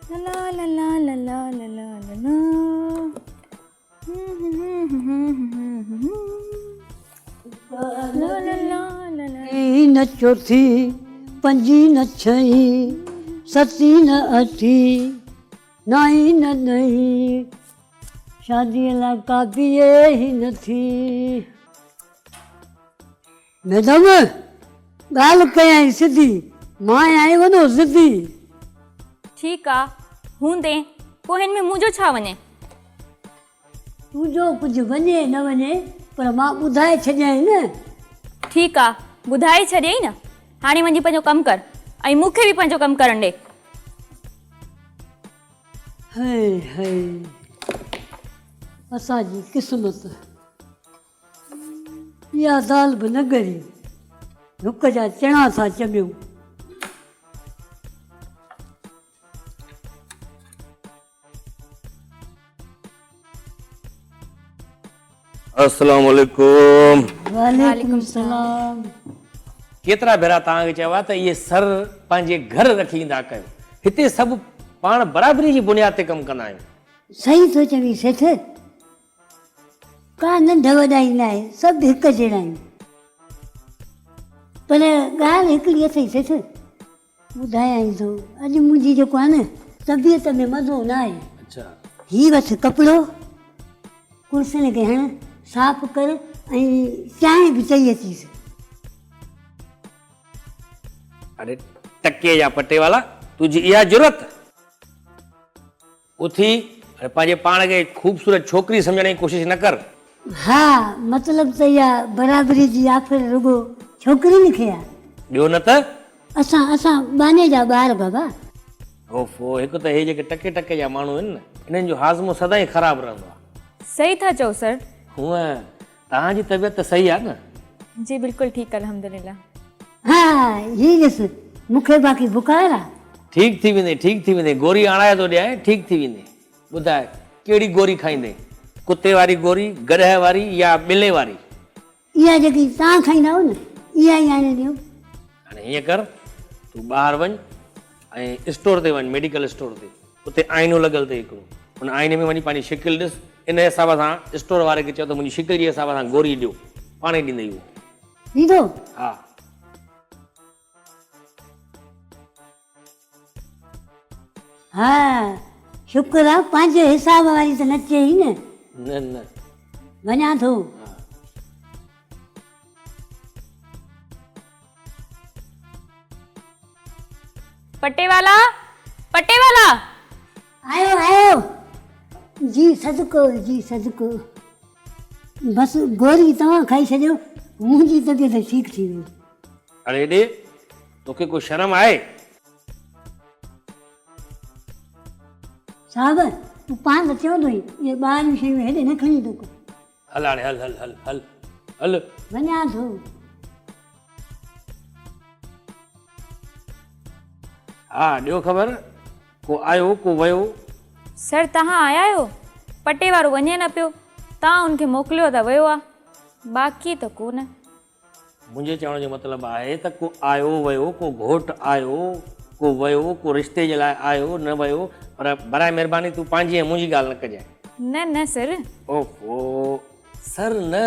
ला ला ला ला ला ला ला ला ला। ला ला ला ला ला। न चौथी पंजी न छही सती न अठी नाई न नहीं शादी ला काबिए ही नहीं। मैडम गाल कयाई सिधी मां आई वनो सिधी। ठीक आ हूंदे पोइ हिन में मुंहिंजो छा वञे। तुंहिंजो कुझु वञे न वञे पर मां ॿुधाए छॾियई न। ठीक आ ॿुधाए छॾियई न। हाणे वञी पंहिंजो कमु कर ऐं मूंखे बि पंहिंजो कमु करण ॾे। हाय हाय असांजी क़िस्मत इहा दाल बि न ॻरी हुक जा चणा था चमियूं। अस्सलाम वालेकुम। वालेकुम सलाम। केतिरा भेरा तव्हांखे चवा त इहे सर पंहिंजे घर रखी ईंदा कयो। हिते सभु पाण बराबरी जी बुनियाद ते कमु कंदा आहियूं। सही थो चवी सेठ का नंढ वॾा ई न आहे सभु हिकु जहिड़ा आहियूं। पर ॻाल्हि हिकिड़ी अथई सेठ ॿुधायां थो अॼु मुंहिंजी जेको आहे न तबियत में मज़ो न आहे। अच्छा हीअ वठि कपिड़ो कुर्सियुनि खे हण साफ़ कर ऐं चांहि बि चई अचीसि। अरे टके या पटे वाला तुंहिंजी इहा ज़रूरत उथी पंहिंजे पाण खे ख़ूबसूरत छोकिरी सम्झण जी कोशिशि न कर। हा मतिलबु त इहा बराबरी जी आख़िर रुगो छोकिरियुनि खे आहे। ॿियो न त असां बाने जा ॿार बाबा। ओफो हिकु त हे जेके टके टके जा माण्हू आहिनि न इन्हनि जो हाज़मो सदाईं ख़राबु रहंदो आहे। सही था चओ सर। हूअं तव्हांजी तबियत त सही आहे न। जी बिल्कुलु ठीकु अल्हम्दुलिल्लाह। हा हीअ ॾिस मूंखे बाक़ी बुखार आहे। ठीक थी वेंदे ठीक थी वेंदे गोरी आणाए थो ॾियां ठीक थी वेंदे। ॿुधाए कहिड़ी गोरी खाईंदे कुते वारी गोरी गॾह वारी या ॿिले वारी। इहा जेकी तव्हां खाईंदा आहियो न इहा ई आणे ॾियो। हाणे हीअं कर तूं ॿाहिरि वञ ऐं स्टोर ते वञ मेडिकल स्टोर ते उते आइनो लॻल अथई हिकिड़ो उन आइने में वञी पंहिंजी शिकिल ॾिस इन हिसाब सां स्टोर वारे खे चओ त मुंहिंजी शिकिल जे हिसाब सां गोरी ॾियो पाणे ॾींदई उहो। ॾींदो? हा हा शुक्र आहे पंहिंजे हिसाब वारी त न चई न। न न वञा थो। पटे वाला आयो आयो जी सदको जी सदको। बसि गोरी तव्हां खाई छॾियो मुंहिंजी तबियत ठीकु थी वई। अरे हेॾे तोखे को शर्म आहे? साहब तूं पाण त चवंदो ई इहे ॿाहिरियूं शयूं हेॾे न खणी थो कर। हल हाणे हल हल हल हल हल वञा थो। हा ॾियो ख़बर को आयो को वियो। सर तव्हां आया आहियो पटे वारो वञे न पियो तव्हां हुनखे मोकिलियो त वियो आहे बाक़ी त कोन। मुंहिंजे चवण जो मतिलबु आहे त को आयो वियो को घोट आयो को वियो को रिश्ते जे लाइ आयो न वियो पर बराए महिरबानी तूं पंहिंजी ऐं मुंहिंजी ॻाल्हि न कजांइ। न सर। ओहो सर न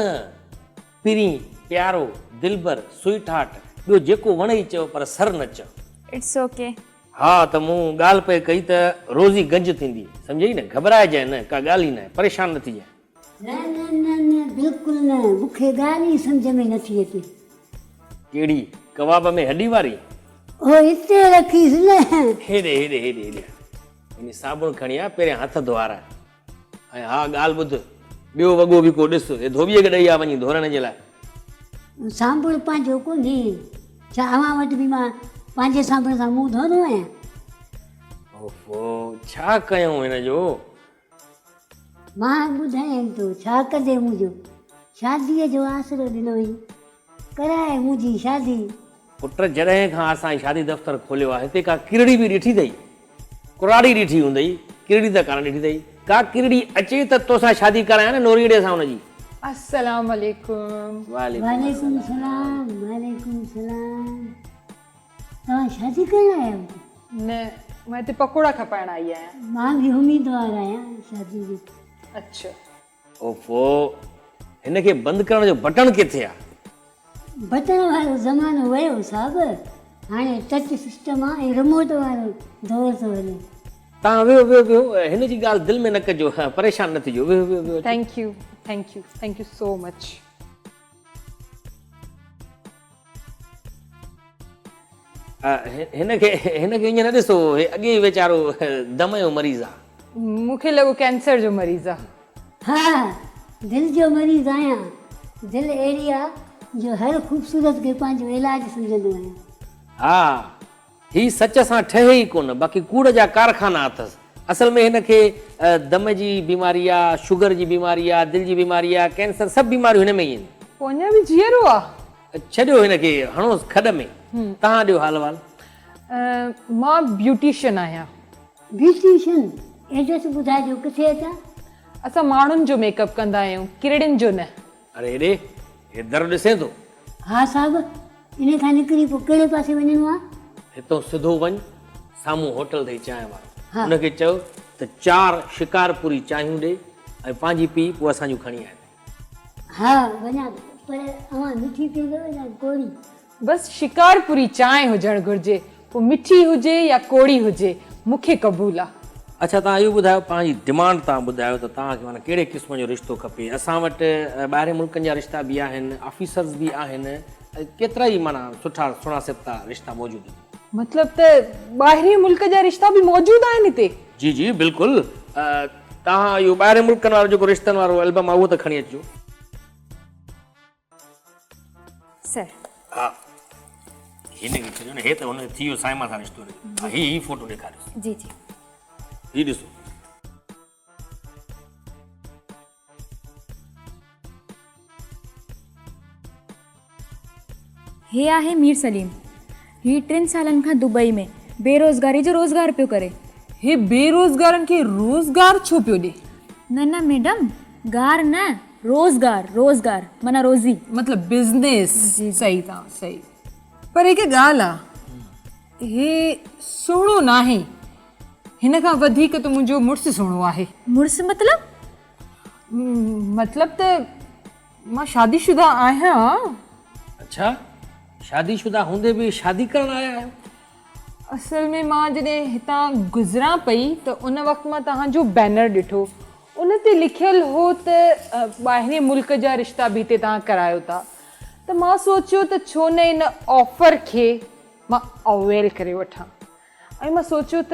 पिरी प्यारो दिलबर स्वीट हार्ट ॿियो जेको वणे चओ पर सर न चओ। It's okay. हा त मूं ॻाल्हि पे कई त रोज़ी गंज थींदी सम्झई न घबराइजांइ न का ॻाल्हि ई न आहे परेशान न थी जाए। न न न न बिल्कुलु न मूंखे ॻाल्हि ई सम्झ में नथी अचे। कहिड़ी कबाब में हॾी वारी? ओ हिते रखीसि न। हेॾे हेॾे हेॾे हेॾे इन साबुण खणी आ पहिरियां हथ धोआरा ऐं हा ॻाल्हि ॿुध ॿियो वॻो बि को ॾिस हे धोबीअ खे ॾेई आ वञी धोरण जे लाइ। साबुण पंहिंजो कोन्हे छा अवां वटि बि मां पंहिंजे साबुण सां मुंहुं धोईंदो आहियां। ओहो छा कयूं हिन जो? मां ॿुधायां थो छा कंदे मुंहिंजो शादीअ जो आसरो ॾिनो हुई कराए मुंहिंजी शादी। पुट जॾहिं खां असां शादी दफ़्तर खोलियो आहे हिते का किरड़ी बि ॾिठी अथई? कुराड़ी ॾिठी हूंदई किरड़ी त कान ॾिठी अथई। का किरड़ी अचे त तोसां शादी करायां न नोरीड़े सां हुनजी। अस्सलाम वालेकुम। वालेकुम सलाम वालेकुम सलाम। तव्हां शादी करण आया आहियो? न मैं हिते पकोड़ा खपाइण आई आहियां। मां बि उम्मीदवार आहियां शादी जी। अच्छा, ओफो, हिन खे बंदि करण जो बटण किथे आहे? बटण वारो ज़मानो वियो साहिबु, हाणे टच सिस्टम आहे ऐं रिमोट वारो दौर थो हले। तव्हां वियो वियो वियो, हिन जी ॻाल्हि दिलि में न कजो, परेशान न थिजो, वियो वियो वियो। Thank U, thank U, thank you so much. हिन खे ईअं न ॾिसो, हे अॻे वीचारो दम जो मरीज़ आहे। मूंखे लॻो कैंसर जो मरीज़ आहे। हा, दिलि जो मरीज़ आहियां। दिलि अहिड़ी आहे जो हर ख़ूबसूरत खे पंहिंजो इलाजु सम्झंदो आहियां। हा, ही सच सां ठहे ई कोन, बाक़ी कूड़ जा कारखाना अथसि। असल में हिन खे दम जी बीमारी आहे, शुगर जी बीमारी आहे, दिलि जी बीमारी आहे, कैंसर, सभु बीमारियूं हिन में ई आहिनि। पोइ अञा बि जीअरो आहे। छॾियो हिन खे, हणोसि खॾ में। तव्हां ॾियो हाल वाल। मां ब्यूटिशियन आहियां। ब्यूटिशियन, एड्रेस ॿुधाइजो, किथे अचां? असां माण्हुनि जो मेकअप कंदा आहियूं, किरड़ियुनि जो न। अरे हेॾे, हे दर ॾिसे थो? हा साहिबु, इन खां निकिरी पोइ कहिड़े पासे वञिणो आहे? हितां सिधो वञ, साम्हूं होटल अथई चांहि वारो, हा। हुनखे चयो त 4 शिकारपुरी चांहियूं ॾे ऐं पंहिंजी पी, पोइ असांजूं खणी आए। हा वञा, पर अवां मिठी पींदव या कोड़ी? बसि शिकारपुरी चांहि हुजणु घुरिजे, पोइ मिठी हुजे या कोड़ी हुजे, मूंखे क़बूल आहे। अच्छा, तव्हां इहो ॿुधायो, पंहिंजी डिमांड तव्हां ॿुधायो त तव्हांखे माना कहिड़े क़िस्म जो रिश्तो खपे? असां वटि ॿाहिरि मुल्कनि जा रिश्ता बि आहिनि, ऑफिसर्स बि आहिनि, केतिरा ई माना सुठा सुहिणा सिपता रिश्ता मौजूदु आहिनि। मतिलबु त ॿाहिरीं मुल्क जा रिश्ता बि मौजूदु आहिनि हिते? जी जी बिल्कुलु। तव्हां इहो ॿाहिरि मुल्कनि वारो जेको रिश्तनि वारो एल्बम आहे उहो त खणी अचिजो। सर, हा, हिन खे चइजो न, हे त हुन थी वियो साइमा सां रिश्तो। ही फोटो ॾेखारियोसि, जी जी। ही ॾिसो। हे आहे मीर सलीम। ही 3 सालनि खां दुबई में बेरोज़गारी जो रोज़गार पियो करे। हे बेरोज़गारनि खे रोज़गार छो पियो ॾे? न न मैडम, गार न, रोज़गार, रोज़गार माना रोज़ी। मतिलबु बिज़नेस। सही तव्हां सही। पर हिकु ॻाल्हि आहे, हे सुहिणो नाहे, हिन खां वधीक त मुंहिंजो मुड़ुसु सुहिणो आहे। मुड़ुसु मतलब? मतिलबु त मां शादीशुदा आहियां। अच्छा, शादीशुदा हूंदे बि शादी करणु आया आहियो? असल में मां जॾहिं हितां गुज़रां पई त उन वक़्तु मां तव्हांजो बैनर ॾिठो, उन ते लिखियलु हो त ॿाहिरीं मुल्क जा रिश्ता बि हिते तव्हां करायो था, त मां सोचियो त छो न इन ऑफर खे मां अवेल करे वठां। ऐं मां सोचियो त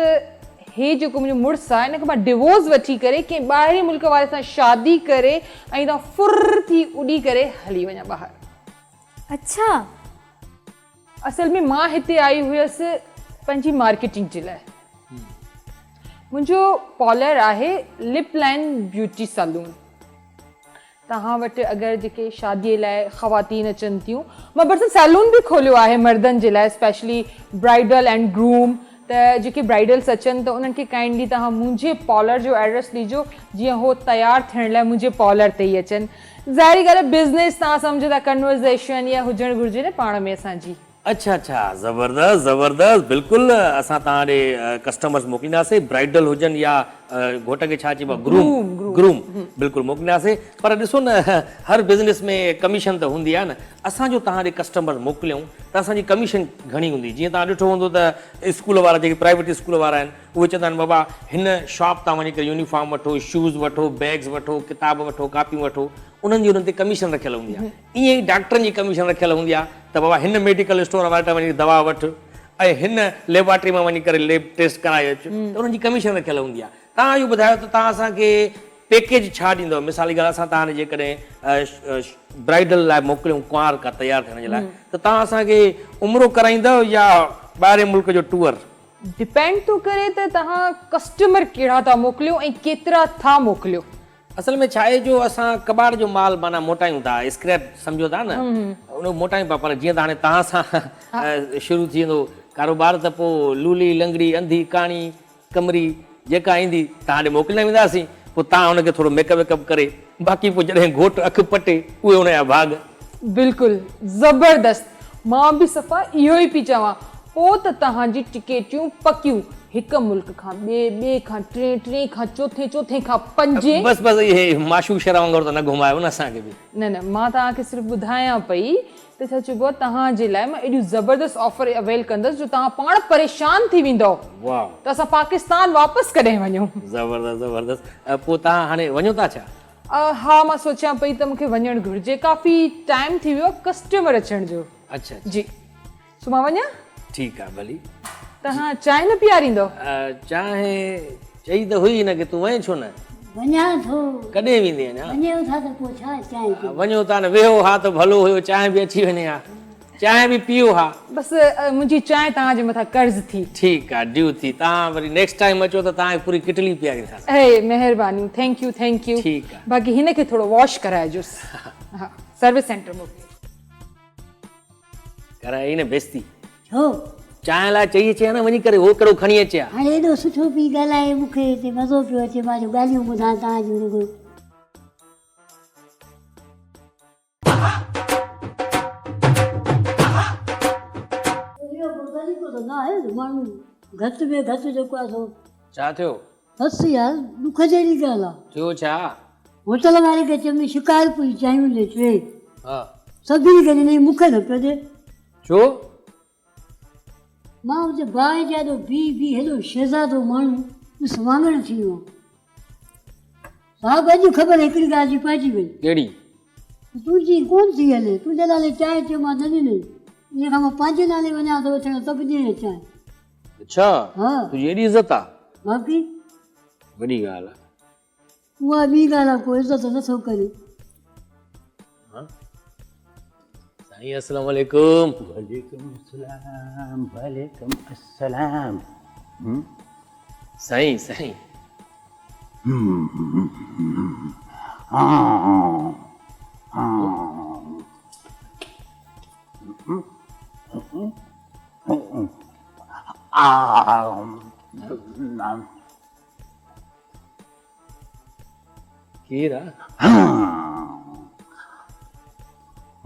हे जेको मुंहिंजो मुड़ुसु आहे, हिन खे मां डिवोर्स वठी करे कंहिं ॿाहिरीं मुल्क वारे सां शादी करे ऐं तव्हां फुर थी उॾी करे हली वञा ॿाहिरि। अच्छा, असल में मां हिते आई हुयसि पंहिंजी मार्केटिंग जे लाइ। मुंहिंजो पार्लर आहे लिप लाइन ब्यूटी सैलून। तव्हां वटि अगरि जेके शादीअ लाइ ख़वातीन अचनि थियूं, मां बरसि सैलून बि खोलियो आहे मर्दनि जे लाइ, स्पेशली ब्राइडल एंड ग्रूम। त जेके ब्राइडल्स अचनि त उन्हनि खे काइंडली तव्हां मुंहिंजे पार्लर जो एड्रेस ॾिजो, जीअं हो तयारु थियण लाइ मुंहिंजे पार्लर ते ई अचनि। ज़ाहिरी ॻाल्हि आहे, बिज़नेस तव्हां सम्झो था, कन्वर्सेशन या हुजणु घुरिजे न पाण में असांजी। अच्छा अच्छा, ज़बरदस्त ज़बरदस्त, बिल्कुलु असां तव्हां ॾे कस्टमर्स मोकिलींदासीं, ब्राइडल हुजनि या घोट खे छा चइबो आहे, ग्रूम, बिल्कुलु मोकिलींदासीं। पर ॾिसो न, हर बिज़नेस में कमीशन त हूंदी आहे न। असांजो तव्हां ॾे कस्टमर मोकिलियूं त असांजी कमीशन घणी हूंदी। जीअं तव्हां ॾिठो हूंदो त स्कूल वारा, जेके प्राइवेट स्कूल वारा आहिनि, उहे चवंदा आहिनि बाबा हिन शॉप तां वञी करे यूनिफॉर्म वठो, शूज़ वठो, बैग्स वठो, किताब वठो, कापियूं वठो, उन्हनि जी उन्हनि ते कमीशन रखियल हूंदी आहे। ईअं ई डॉक्टरनि जी कमीशन रखियल हूंदी आहे त बाबा हिन मेडिकल स्टोर वारे वटि वञी दवा वठि ऐं हिन लेबॉरेटरी मां वञी करे लैब टेस्ट कराए अचु, त उन्हनि जी कमीशन रखियल हूंदी आहे। तव्हां इहो ॿुधायो त तव्हां असांखे पैकेज छा ॾींदव? मिसाल जी ॻाल्हि, असां तव्हां जेकॾहिं ब्राइडल लाइ मोकिलियूं, कुंवार का तयारु थियण जे लाइ, त तव्हां असांखे उमिरो कराईंदव या ॿाहिरि मुल्क जो टूर? डिपेंड थो करे त तव्हां कस्टमर कहिड़ा था मोकिलियो ऐं केतिरा था मोकिलियो। असल में छा आहे, जो असां कबाड़ जो माल माना मोटायूं था, स्क्रैप सम्झो था न, उन मोटायूं पिया। पर जीअं त हाणे तव्हां सां शुरू थी वेंदो कारोबार, त पोइ लूली लंगड़ी अंधी काणी कमरी जेका ईंदी तव्हां ॾे मोकिलींदा वेंदासीं। पोइ तव्हां हुनखे थोरो मेकअप वेकअप करे, बाक़ी पोइ जॾहिं घोटु अखि पटे, उहे हुनजा भाग। बिल्कुलु ज़बरदस्त, मां बि सफ़ा इहो ई पई चवां। पोइ त तव्हांजी टिकेटियूं पकियूं, हिकु मुल्क खां ॿिए खां टे खां चोथे खां पंजे। बस बस ये माशूक शरा वांगुरु त न घुमायो न असांखे बि। न मां तव्हांखे सिर्फ़ु ॿुधायां पई त छा चइबो आहे तव्हांजे लाइ मां एॾियूं ज़बरदस्त ऑफर अवेल कंदसि जो तव्हां पाण परेशान थी वेंदव वाह त असां पाकिस्तान वापसि कॾहिं वञूं। ज़बरदस्त ज़बरदस्त। पोइ तव्हां हाणे वञो था छा? हा मां सोचियां पई त मूंखे वञणु घुरिजे, काफ़ी टाइम थी वियो कस्टमर अचण जो। अच्छा जी सो मां वञा? ठीकु आहे भली। तव्हां चांहि न पीआरींदव? चाहे चई त हुई न की तूं वञे छो न? वञा थो। कॾहिं वेंदी अञा? वञो था त पोइ छा चांहि पी। वञो था न, वेहो हा त भलो हुयो, चांहि बि अची वञे हा, चांहि बि पीओ हा। बसि मुंहिंजी चांहि तव्हांजे मथां कर्ज़ थी। ठीकु आहे ड्यू थी। तव्हां वरी नेक्स्ट टाइम अचो त तव्हांखे पूरी किटली पीआरींदासीं। हे महिरबानी, थैंक यू थैंक यू। ठीकु आहे। बाक़ी हिन खे थोरो वॉश कराइजोसि। हा सर्विस सेंटर मोकिलियो। कराई न बेइज़ती। छो? चांहि लाइ चई अचे न वञी करे, उहो कहिड़ो खणी अचे हा। हाणे एॾो सुठो पी ॻाल्हाए मूंखे हिते मज़ो पियो अचे, मां जो ॻाल्हियूं ॿुधां तव्हां जूं रुॻो। न आहे माण्हू घटि में घटि जेको आहे सो छा थियो? बसि यार दुख जहिड़ी ॻाल्हि आहे। थियो छा? होटल वारे खे चवंदी शिकार पई चांहियूं ॾे टे, हा सभिनी खे ॾिनई, मूंखे न पियो ॾे। छो? मां हुते बाहि जाॾो बी हेॾो शहज़ादो माण्हू ॾिस वाङण थी वियो। साहिबु अॼु ख़बर हिकिड़ी ॻाल्हि जी पइजी वई। कहिड़ी? तुंहिंजी कोन थी हले, तुंहिंजे नाले चांहि चयो मां न ॾिनई, इन खां मां पंहिंजे नाले वञा थो वठणु त बि ॾिए चांहि। अच्छा हा तुंहिंजी एॾी इज़त आहे? बाक़ी वॾी ॻाल्हि आहे। उहा ॿी ॻाल्हि आहे, कोई इज़त नथो करे। साईं अस्सलाम वालेकुम। वालेकुम अस्सलाम। साईं साईं केरु आहे?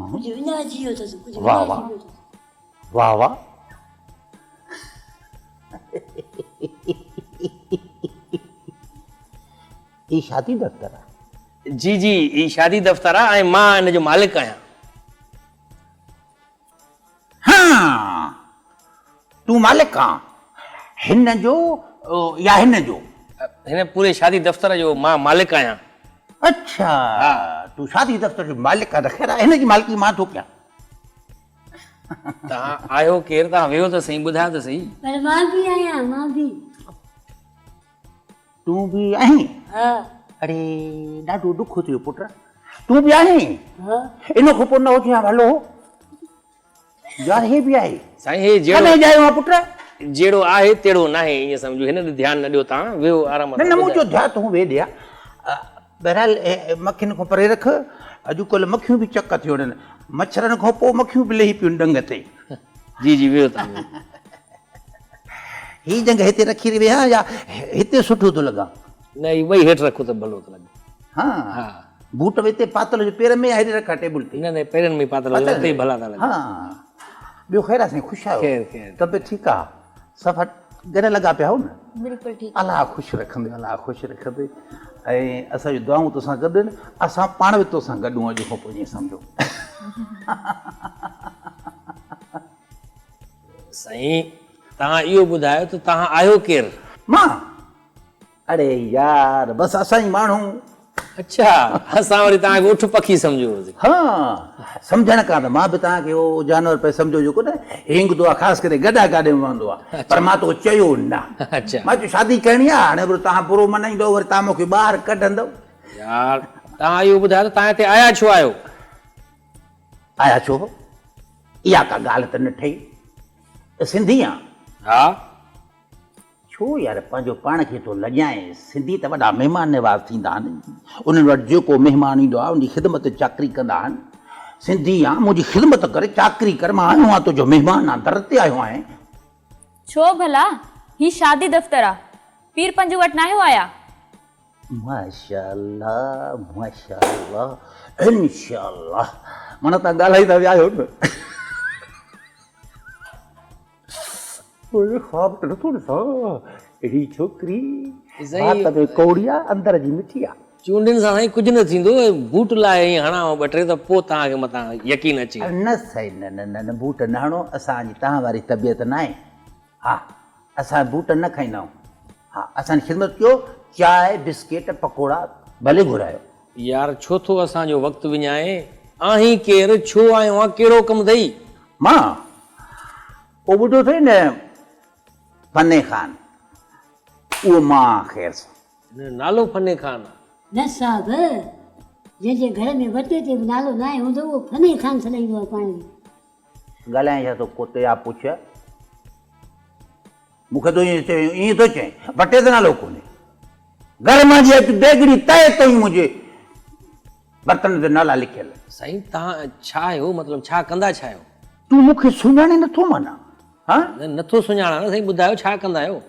कुझु विञाइजी वियो अथसि, कुझु वाह विञाइजी वाह वियो अथसि। वाह वाह। ये शादी दफ्तर आहे? जी जी ही शादी दफ़्तर आहे ऐं मां हिन जो मालिक आहियां। हाँ तूं मालिक आं हिन जो या हिन जो? हिन पूरे शादी दफ़्तर जो मां मालिक आहियां। अच्छा तूं शादी दफ्तर जो मालिक आहे त ख़ैर हिन जी मालिकी मां थो कयां। तव्हां आयो केरु? तव्हां वेहो त सही, ॿुधायो त सही। पर मां बि आहियां, मां बि। तूं बि आहीं? हा अरे ॾाढो ॾुख थियो पुट, तूं बि आहीं? हा इन खां पोइ न हुजे हा भलो यार, हे बि आहे साईं हे कॾहिं जहिड़ो जायो आहे पुट? जहिड़ो आहे तहिड़ो न आहे, ईअं सम्झो। हिन ते ध्यानु न ॾियो तव्हां, वेहो आराम न सां। मुंहिंजो ध्यानु तूं वेह ॾिया। बहरहाल मक्खियुनि खां परे रख। अॼुकल्ह मक्खियूं बि चक थियूं आहिनि, मच्छरनि खां पोइ मक्खियूं बि लही पियूं डंग ते। जी जी वेहो तव्हां। हीअ जंग हिते रखी वेहा या हिते सुठो थो लॻा? न ही ॿई हेठि रखो त भलो थो लॻे। हा हा बूट हिते पातल जो पेर में हेॾे रखा टेबल ते। न पेरनि में पातल हुजे, उते ई भला था लॻे। हा ॿियो ख़ैर आहे साईं? ख़ुशि आहियो? ख़ैर ख़ैर। तबियत ठीकु आहे? सफ़ा घर लॻा पिया हो न? बिल्कुलु ठीकु। अलाह ख़ुशि रखंदे, अलाह ख़ुशि रखंदे। ऐं असांजूं दुआऊं तोसां गॾु आहिनि, असां पाण बि तोसां गॾु अॼु खां पोइ ईअं सम्झो। साईं तव्हां इहो ॿुधायो त तव्हां आहियो केरु? मां? अरे यार बसि असां ई माण्हू। अच्छा असां वरी तव्हांखे उठ पखी सम्झो हुजे। हा सम्झण कान, मां बि तव्हांखे उहो जानवर पे सम्झो जेको न हिंगदो आहे, ख़ासि करे गॾा गाॾे में वहंदो आहे, पर मां तो चयो न। अच्छा मां चयो शादी करणी आहे, हाणे वरी तव्हां बुरो मनाईंदो, वरी तव्हां मूंखे ॿाहिरि कढंदव। यार तव्हां इहो ॿुधायो त तव्हां हिते आया छो आहियो? आया छो? इहा का ॻाल्हि त न ठही। सिंधी आहे? हा छो यार पंहिंजो पाण खे थो लॼाए। सिंधी त वॾा महिमान निवाज़ थींदा आहिनि, उन्हनि वटि जेको महिमान ईंदो आहे उनजी ख़िदमत चाकरी कंदा आहिनि। सिंधी आहे, मुंहिंजी ख़िदमत करे चाकरी कर, मां आयो आहियां तुंहिंजो महिमान आहे, दर ते आयो आहियां। छो भला? ही शादी दफ़्तर आहे, पीर पंज वटि न आहियो आया? माशाअल्लाह माशाअल्लाह इंशाअल्लाह, माना तव्हां ॻाल्हाईंदा विया आहियो न। ओए ख़्वाब त नथो ॾिसां अहिड़ी छोकिरी साईं, बात में कौड़ी आहे अंदर जी मिठी आहे। चूंडियुनि सां साईं कुझु न थींदो, बूट लाइ हणां ॿ टे त पोइ तव्हांखे मथां यकीन अचे। न साईं, न न न न बूट न हणो, असांजी तव्हां वारी तबियत न आहे। हा, असां बूट न खाईंदा आहियूं। हा, असांजी ख़िदमत कयो, चांहि बिस्किट पकोड़ा भले घुरायो। यार छो थो असांजो वक़्तु विञाए? आहीं केरु, छो आयो आहे, कहिड़ो कमु अथई? मां पोइ ॿुधो अथई न फने ख़ान, उहो मां ख़ैर सां। न, नालो फने ख़ान आहे। न साहब, जंहिंजे घर में वॾे ते बि नालो न आहे हूंदो उहो फने ख़ान सॾाईंदो आहे पाण खे। ॻाल्हाए छा थो कोते या पुछ, मूंखे तो ईअं थो चए वटे त नालो कोन्हे। घर मां जी अचु बेगड़ी तए ताईं मुंहिंजे बर्तन ते नाला लिखियल। साईं तव्हां छा आहियो, मतिलबु छा कंदा छा आहियो? तूं मूंखे सुञाणे नथो माना? हा नथो सुञाणा न साईं, ॿुधायो छा कंदा आहियो?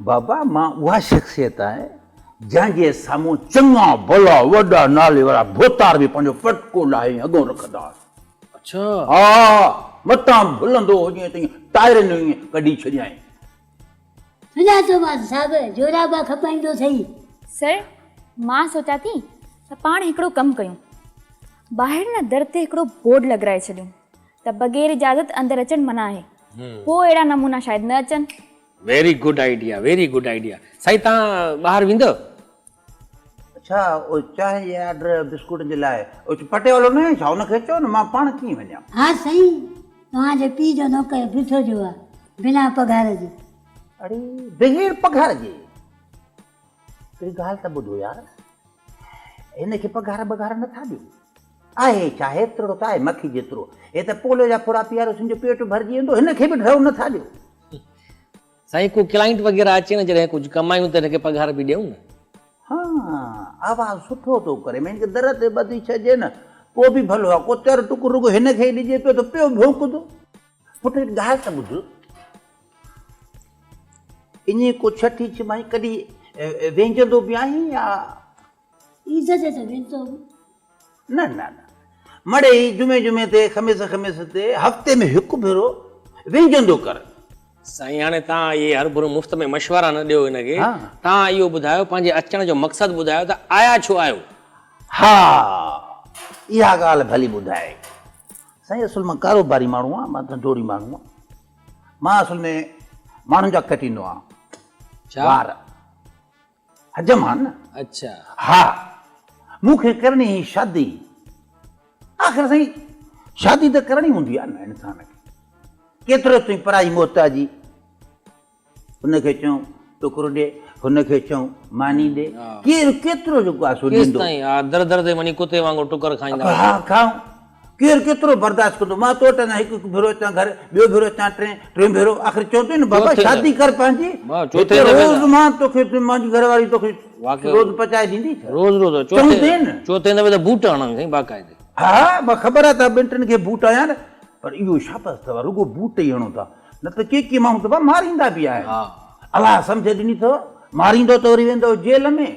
बाबा मां उहा शख़्सियत आहे जंहिंजे साम्हूं चङा भला वॾा नाले वारा भोतार बि पंहिंजो पटको लाहे अॻो रखंदा। अच्छा, हा, मतां भुलंदो हुजे त टायरनि ईअं कढी छॾियां। सुञातो मां साहब, जोराबा खपाईंदो सही। सर, मां सोचां थी त पाण हिकिड़ो कमु कयूं, ॿाहिरि न दर ते हिकिड़ो बोर्ड लॻाराए छॾियूं त बग़ैर इजाज़त अंदरि अचणु मना आहे। पोइ अहिड़ा नमूना शायदि न अचनि। Very good idea, very good idea. साईं तव्हां ॿाहिरि वेंदव? अच्छा, ओ चांहि जे ऑर्डर बिस्कुट जे लाइ पटे वारो न आहे छा? हुनखे चओ न, मां पाण कीअं वञां? हा साईं, तव्हांजे पीउ जो नौकर बीठो जो आहे बिना पघार जे। अरे बग़ैर पघार जे? हिकिड़ी ॻाल्हि त ॿुधो यार, हिनखे पघार बघार नथा ॾियो। आहे छा हेतिरो त आहे मखी जेतिरो, हे त पोलो जा फुड़ा पीआरो तुंहिंजो पेट भरिजी वेंदो, हिनखे बि ढव नथा ॾियो। साईं को क्लाइंट वग़ैरह अचे न, जॾहिं कुझु कमायूं त हिनखे पघार बि ॾियूं न। हाँ, आवाज़ सुठो थो करे, मैं हिनखे दर ते ॿधी छॾिजे न पोइ बि भलो आहे। को तर टुकुर रुगो हिनखे ई ॾिजे पियो त पियो भौंकंदो। पुट ॻाल्हि त ॿुध, ईअं को छठी छिमाई कॾहिं वेंजंदो बि आहीं या? इज़त त वेंदो। न न न, मड़े जुमे जुमे ते ख़मीस ख़मीस ते हफ़्ते में हिकु भेरो वेंजंदो कर। साईं हाणे तव्हां इहे हर भुरो मुफ़्त में मशवरा न ॾियो हिनखे। हा। तव्हां इहो ॿुधायो, पंहिंजे अचण जो मक़सदु ॿुधायो त आया छो आहियो? हा, इहा ॻाल्हि भली ॿुधाए। साईं असुल मां कारोबारी माण्हू आहियां, मां धंधोड़ी माण्हू आहियां। मां असुल में माण्हुनि जा कटींदो आहियां छा? वार हजम आहे न। अच्छा, हा, मूंखे करणी हुई शादी। आख़िर साईं शादी त करणी हूंदी आहे न इंसान खे। केतिरो तुई पराई मोहताजी, हुनखे चऊं टुकड़ो ॾे, हुनखे चऊं मानी ॾे, केरु केतिरो जेको आहे सो केसि ॾींदो। ताईं यार दर दर ते वञी कुते वांगुरु टुकर खाईंदा? हा खाऊं, केरु केतिरो बर्दाश्त कंदो। मां तो वटि हिकु भेरो अचां घर, ॿियो भेरो अचां टे भेरो, आख़िर चवंदो न बाबा चौथे शादी कर पंहिंजी। वाह, चौथे दफ़े रोज़ मां तोखे मुंहिंजी घरवारी तोखे वाक़ई रोज़ पचाए ॾींदी। रोज़ रोज़ चवंदे न। चौथे दफ़े त बूट हणनि साईं बाक़ाइदे। हा, मां ख़बर आहे त ॿिनि टिनि खे बूट आया न, पर इहो शाबस अथव, रुगो बूट ई हणो था, न त के माण्हू त मारींदा बि आहिनि। हा, अलाह सम्झ ॾिनी अथव, मारींदो त वरी वेंदो जेल में।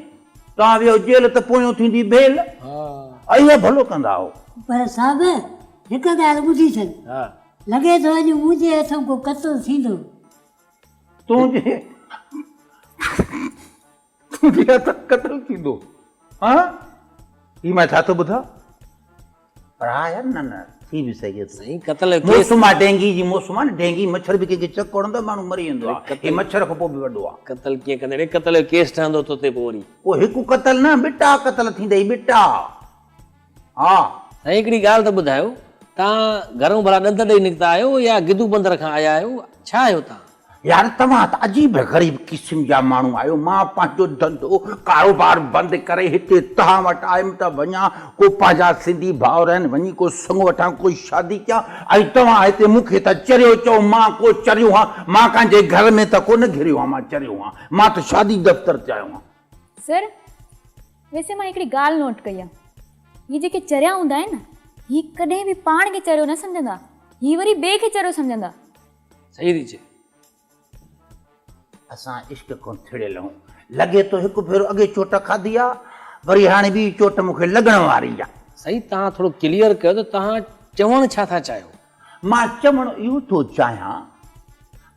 तव्हां वियो जेल त पोयों थींदी बेल। हा, इहो भलो कंदा हो। पर साहब, हिकु ॻाल्हि ॿुधी छॾ, हा। लॻे थो अॼु मुंहिंजे हथों को क़त्ल थींदो। तुंहिंजे हथ क़त्ल थींदो? हा, हीउ मां छा थो ॿुधां? पर हा यार, न न थी बि सघे थो। साईं कतल केस मौसम आहे डेंगी जी, मौसम आहे न, डेंगी मच्छर बि कंहिंखे चक हणंदो आहे, माण्हू मरी वेंदो आहे। हे मच्छर खां पोइ बि वॾो आहे। कतल कीअं कंदे रे? कतल जो केस ठहंदो तो ते पोइ वरी। पोइ हिकु क़तल न, ॿिटा क़तल थींदई, ॿिटा। हा, साईं हिकिड़ी ॻाल्हि त ॿुधायो, तव्हां घरों भला ॾंद ॾेई निकिता आहियो या गिदू बंदर खां आया आहियो? छा आहियो तव्हां? यार तव्हां त अजीब ग़रीब क़िस्म जा माण्हू आहियो। मां पंहिंजो धंधो कारोबार बंदि करे हिते तव्हां वटि आयुमि त वञा, को पंहिंजा सिंधी भाउर आहिनि, वञी को संग वठां, कोई शादी कयां, ऐं तव्हां हिते मूंखे त चरियो चओ। मां को चरियो आहियां? मां कंहिंजे घर में त कोन घिरियो आहियां, मां चरियो आहियां। मां त शादी दफ़्तर ते आयो आहियां। सर, वैसे मां हिकिड़ी ॻाल्हि नोट कई आहे, हीअ जेके चरिया हूंदा आहिनि न, हीअ कॾहिं बि पाण खे चरियो न सम्झंदा, हीअ वरी ॿिए खे चरियो सम्झंदा। सही थी चए। असां इश्क कोन थिड़ियल आहियूं। लॻे थो हिकु भेरो अॻे चोट खाधी आहे, वरी हाणे ॿी चोट मूंखे लॻण वारी आहे। साईं तव्हां थोरो क्लियर कयो त तव्हां चवणु छा था चाहियो? मां चवणु इहो थो चाहियां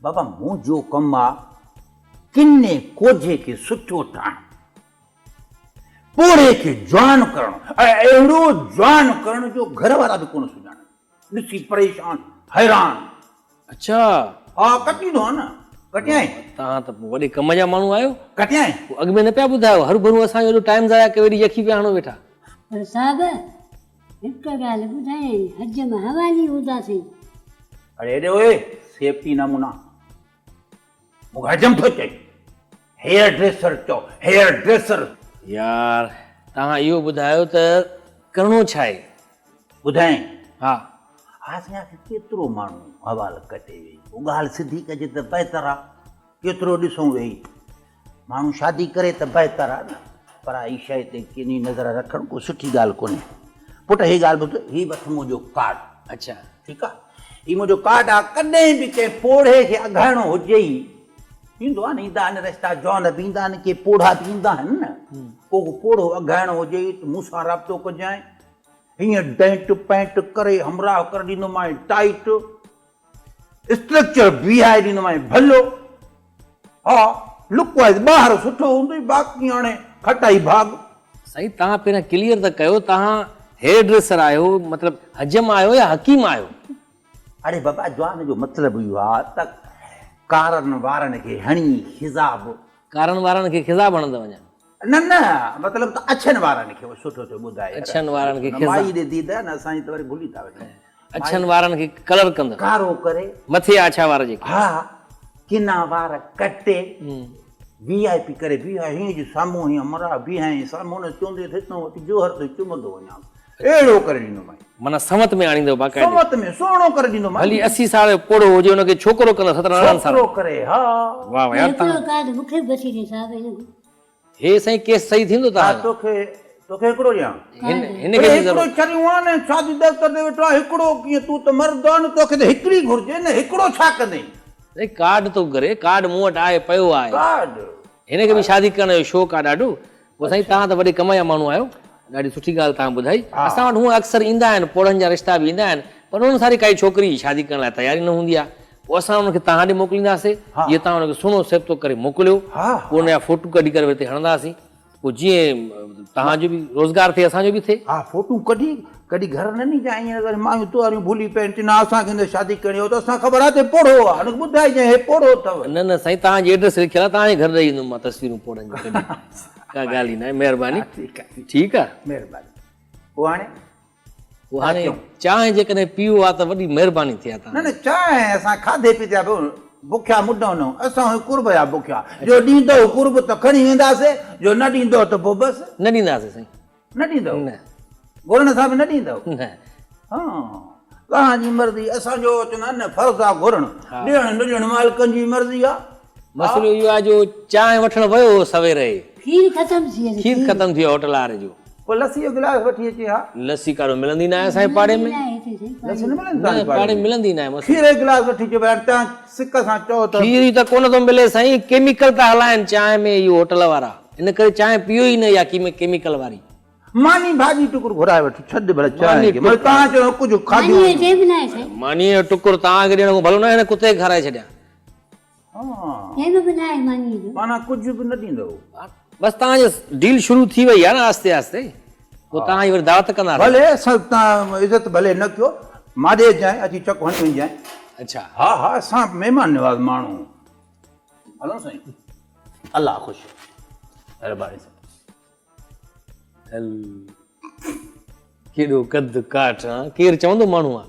बाबा मुंहिंजो कमु आहे किने कोझे खे सुठो ठाहिणु, पोड़े खे जवान करणु, ऐं अहिड़ो जवान करण जो घर वारा बि कोन सुञाणनि। ॾिसी परेशान हैरान। अच्छा, हा कटींदो आहे न, कटियाई तव्हां त पोइ वॾे कम जा माण्हू आहियो, कटियाई। पोइ अॻु में न पिया ॿुधायो, हरू भरू असांजो एॾो टाइम ज़ाया कयो, एॾी यखी पिया हणो वेठा। पर साहिब हिकु ॻाल्हि ॿुधाए, हज में हवाली हूंदासीं। अरे हेॾे ओए सेफ्टी नमूना मूंखे हजम थो चई, हेयर ड्रेसर चओ, हेयर ड्रेसर। यार तव्हां इहो ॿुधायो त करिणो छा आहे? ॿुधाए हा, असांखे केतिरो माण्हू हवाल कटे वेई, पोइ ॻाल्हि सिधी कजे त बहितर आहे, केतिरो ॾिसूं वेही, माण्हू शादी करे त बहितर आहे न, पर आई शइ ते किनी नज़र रखणु को सुठी ॻाल्हि कोन्हे। पुटु हीअ ॻाल्हि ॿुध, हीअ वठि मुंहिंजो कार्ड। अच्छा ठीकु आहे, हीअ मुंहिंजो कार्ड आहे, कॾहिं बि कंहिं पोड़े खे अघाइणो हुजे ई, ईंदो आहे न, ईंदा आहिनि रस्ता जॉन बि ईंदा आहिनि, के पोड़ा बि ईंदा आहिनि न, पोइ पोड़ो अघाइणो हुजे त मूंसां राब्तो कजांइ, हीअं डेंट पैंट करे हमराह करे ॾींदोमांइ टाइट, स्ट्रक्चर बीहाए ॾींदोमांइ भलो। हा लुक वाइज़ ॿाहिरि सुठो हूंदो, बाक़ी हाणे खटाई भाग। साईं तव्हां पहिरियां क्लियर त कयो, तव्हां हेयर ड्रेसर आहियो, मतिलबु हजम आहियो या हकीम आहियो? अरे बाबा जवान जो मतिलबु इहो आहे त कारनि वारनि खे हणी हिसाब, कारनि वारनि खे खिज़ाब हणंदा वञा? न न मतिलबु त अछनि वारनि खे सुठो थियो ॿुधाए, अछनि वारनि खे माई ॾे दी न, असांजी त वरी भुली था वञूं। अछनि वारनि खे कलर कंदा, कारो करे मथे आछा वार जेके। हा किना वार कटे VIP करे बीहाए, हीअं जो साम्हूं हीअं मरा बीहाए, साम्हूं न चवंदे थिए वठी जोहर ते चुमंदो वञा, अहिड़ो करे ॾींदोमांइ, माना समत में आणींदो बाक़ाइदे? समत में सुहिणो करे ॾींदोमांइ, भली 80 साल जो पोड़ो हुजे हुनखे छोकिरो कंदो 17-18 साल। छोकिरो करे। हा वाह वाह यार, हिकिड़ो कार्ड मूंखे बची ॾे साहिब। हे साईं केस सही थींदो हा तव्हां? तोखे हिकिड़ो ॾियां, हिनखे बि हिकिड़ो ज़रूरत? चरियो आहे न, शादी दफ़्तर ते वेठो आहे हिकिड़ो, कीअं तूं त मर्द आहे न, तोखे त हिकिड़ी घुरिजे न, हिकिड़ो छा कंदे? साईं कार्ड थो करे, कार्ड मूं वटि आहे, पियो आहे, कार्ड हिनखे बि शादी करण जो शौक़ु आहे ॾाढो। पोइ साईं तव्हां त वॾे कम जा माण्हू आहियो, ॾाढी सुठी ॻाल्हि तव्हां ॿुधाई। असां वटि हूअं अक्सर ईंदा आहिनि, पोड़नि जा रिश्ता बि ईंदा आहिनि, पर उन्हनि सारी काई छोकिरी शादी करण लाइ तयारी न हूंदी आहे, पोइ असां हुनखे तव्हां ॾे मोकिलींदासीं, जीअं तव्हां हुनखे सुहिणो सिफ़्तो करे मोकिलियो, पोइ हुनजा फ़ोटू कढी करे हिते हणंदासीं, पोइ जीअं तव्हांजो बि रोज़गार थिए, असांजो बि थिए। हा फोटू कढी कॾहिं घर न नी जाए, ईअं वरी मायूं तुआरियूं भुली पइनि न, असांखे न शादी करणी हो त असां ख़बर आहे त पोड़ो आहे, हुनखे ॿुधाइजांइ हे पोड़ो अथव। न न साईं तव्हांजी एड्रेस लिखियल आहे, तव्हांजे घर ॾेई ईंदुमि मां तस्वीरूं पोड़नि जूं कढी, का ॻाल्हि ई न आहे, महिरबानी। ठीकु आहे, महिरबानी। पोइ हाणे पोइ हाणे चांहि जेकॾहिं पीओ आहे त वॾी महिरबानी थिए न तव्हां। न चांहि असां खाधे पीते बुखिया मुदो न, असां कुर्ब जा बुखिया, जो ॾींदो कुर्ब त खणी वेंदासीं, जो न ॾींदो त पोइ बसि न ॾींदासीं साईं, न ॾींदो, न घुरण सां बि न ॾींदो। न हा तव्हांजी मर्ज़ी, असांजो चवंदा आहिनि न फर्ज़ु आहे घुरणु, ॾियणु न ॾियणु मालिकनि जी मर्ज़ी आहे। मसइलो इहो आहे जो चांहि वठणु वियो सवेरे, खीर ख़तम थी वई। खीर ख़तम थी वियो होटल वारे जो, पोइ लस्सी जो गिलास वठी अचे। हा लस्सी कारो मिलंदी न आहे असांजे पाड़े में, लस्सी न मिलंदी न तव्हांजे पाड़े में मिलंदी न आहे। मसइलो खीर जो गिलास वठी अचो, तव्हां सिक सां चओ त खीर ई त कोन थो मिले साईं, केमिकल था हलाइनि चांहि में इहो होटल वारा, इन करे चांहि पीओ ई न, या केमिकल वारी। मानी भाॼी टुकुर घुराए वठो, छॾ भले चांहि खे, मतलब तव्हां चओ कुझु खाधो। मानी जो टुकुर तव्हांखे ॾियणो भलो न, हिन कुते खे खाराए छॾिया। माना कुझु बि न ॾींदो। बसि तव्हांजो डील शुरू थी वई आहे न आस्ते आस्ते, पोइ तव्हांजी वरी दावत कंदा। भले असां तव्हां इज़त भले न कयो, मादे जाए अची चक हणी वञिजांइ। अच्छा हा हा असां महिमान नवाज़ माण्हू। हलो साईं, अलाह ख़ुशि, महिरबानी साईं। हल केॾो कद काठ, केरु चवंदो माण्हू आहे।